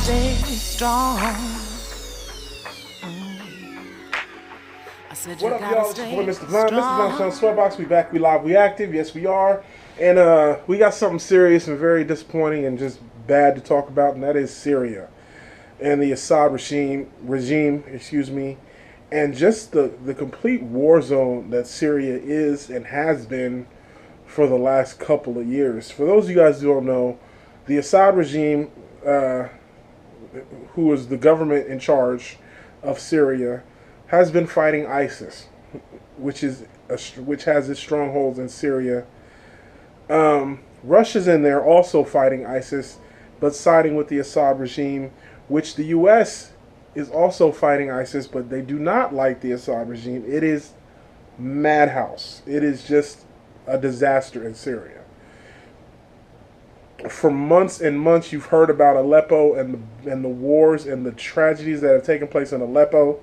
stay strong. I said you What up, gotta y'all? It's your boy, stay Mr. Vine. Mr. Vine Sean strong. Sweatbox. We back. We live. We active. Yes, we are. And we got something serious and very disappointing and just bad to talk about, and that is Syria and the Assad regime, excuse me, and just the complete war zone that Syria is and has been for the last couple of years. For those of you guys who don't know, the Assad regime, who is the government in charge of Syria, has been fighting ISIS, which has its strongholds in Syria. Russia's in there also fighting ISIS, but siding with the Assad regime, which the U.S. is also fighting ISIS, but they do not like the Assad regime. It is madhouse. It is just a disaster in Syria. For months and months, you've heard about Aleppo and the wars and the tragedies that have taken place in Aleppo.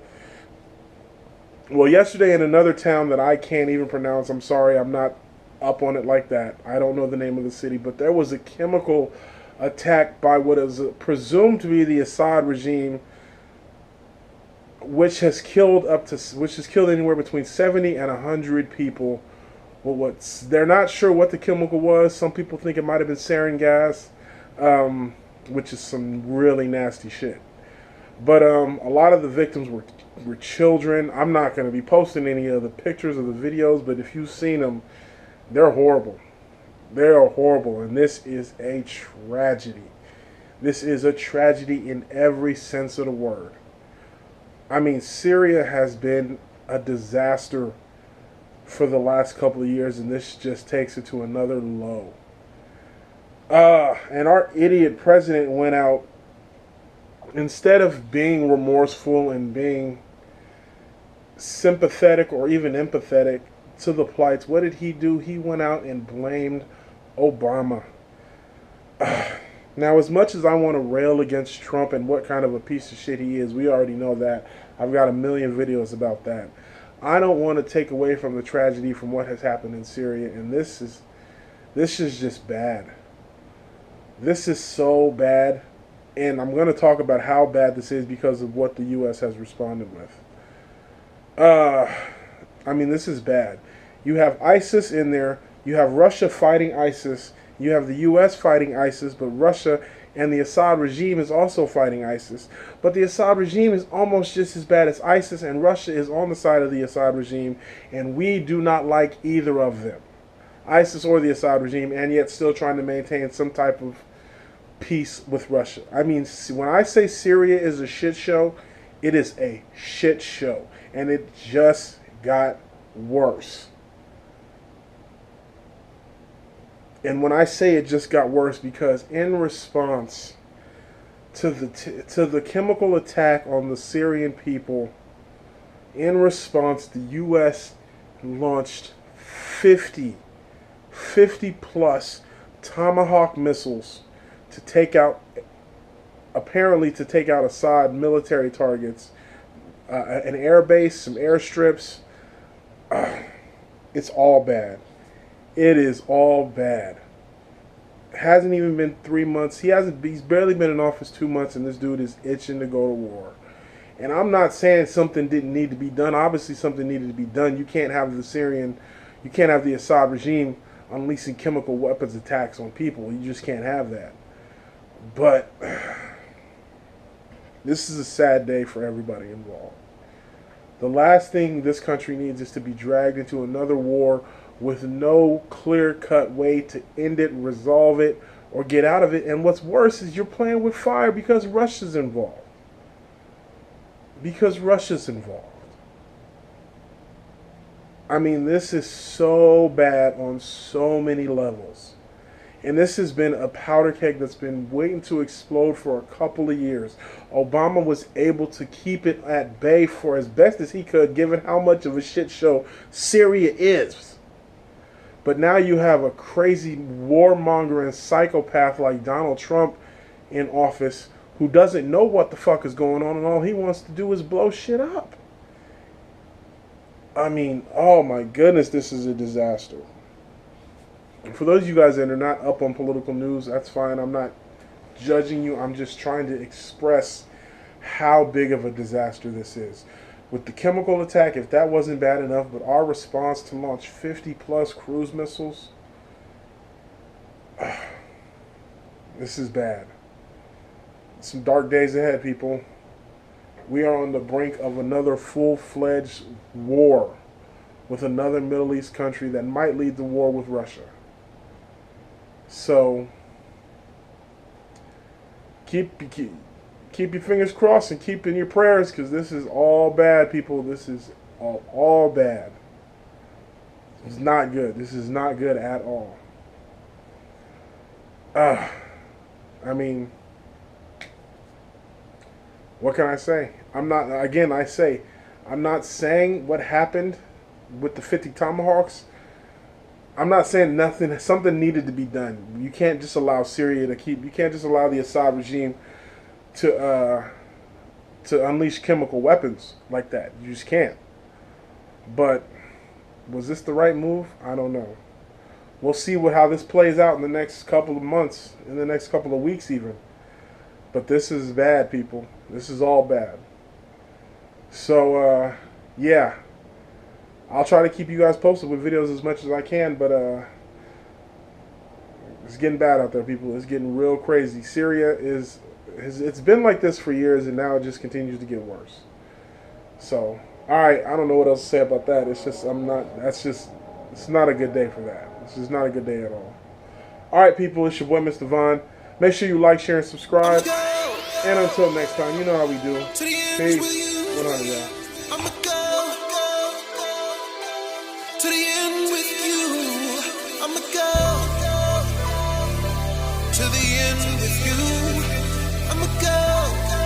Well, yesterday in another town that I can't even pronounce, I'm sorry, I'm not up on it like that. I don't know the name of the city, but there was a chemical attack by what is presumed to be the Assad regime, which has killed anywhere between 70 and 100 people. Well, they're not sure what the chemical was. Some people think it might have been sarin gas, which is some really nasty shit. But a lot of the victims were children. I'm not going to be posting any of the pictures of the videos, but if you've seen them, they're horrible. They are horrible, and this is a tragedy. This is a tragedy in every sense of the word. I mean, Syria has been a disaster for the last couple of years, and this just takes it to another low. And our idiot president went out, instead of being remorseful and being sympathetic or even empathetic to the plights. What did he do? He went out and blamed Obama. Now, as much as I want to rail against Trump and what kind of a piece of shit he is, we already know that. I've got a million videos about that. I don't want to take away from the tragedy from what has happened in Syria, and this is just bad. This is so bad, and I'm going to talk about how bad this is because of what the U.S. has responded with. I mean, this is bad. You have ISIS in there. You have Russia fighting ISIS. You have the U.S. fighting ISIS, but Russia and the Assad regime is also fighting ISIS. But the Assad regime is almost just as bad as ISIS, and Russia is on the side of the Assad regime, and we do not like either of them, ISIS or the Assad regime, and yet still trying to maintain some type of peace with Russia. I mean, when I say Syria is a shit show, it is a shit show, and it just got worse. And when I say it just got worse, because in response to the chemical attack on the Syrian people, in response, the U.S. launched 50 plus Tomahawk missiles to take out, apparently to take out Assad military targets, an air base, some airstrips. It's all bad. It is all bad. It hasn't even been 3 months. He's barely been in office 2 months, and this dude is itching to go to war. And I'm not saying something didn't need to be done. Obviously something needed to be done. You can't have the Assad regime unleashing chemical weapons attacks on people. You just can't have that. But this is a sad day for everybody involved. The last thing this country needs is to be dragged into another war with no clear-cut way to end it, resolve it, or get out of it. And what's worse is you're playing with fire because Russia's involved. I mean, this is so bad on so many levels. And this has been a powder keg that's been waiting to explode for a couple of years. Obama was able to keep it at bay for as best as he could, given how much of a shit show Syria is. But now you have a crazy warmongering psychopath like Donald Trump in office who doesn't know what the fuck is going on, and all he wants to do is blow shit up. I mean, oh my goodness, this is a disaster. For those of you guys that are not up on political news, that's fine. I'm not judging you. I'm just trying to express how big of a disaster this is. With the chemical attack, if that wasn't bad enough, but our response to launch 50 plus cruise missiles, this is bad. Some dark days ahead, people. We are on the brink of another full-fledged war with another Middle East country that might lead the war with Russia. So keep your fingers crossed and keep in your prayers, because this is all bad, people. This is all bad. It's not good. This is not good at all. I mean, what can I say? I'm not saying what happened with the 50 Tomahawks. I'm not saying something needed to be done. You can't just allow Syria you can't just allow the Assad regime to unleash chemical weapons like that. You just can't. But was this the right move? I don't know. We'll see how this plays out in the next couple of months, in the next couple of weeks even. But this is bad, people. This is all bad. So, yeah. I'll try to keep you guys posted with videos as much as I can, but it's getting bad out there, people. It's getting real crazy. Syria it's been like this for years, and now it just continues to get worse. So, alright, I don't know what else to say about that. It's just, it's not a good day for that. This is not a good day at all. Alright, people, it's your boy, Mr. Vaughn. Make sure you like, share, and subscribe. And until next time, you know how we do. Peace. 100, y'all. I'ma go to the end with you. I'ma go to the end with you. I'ma go.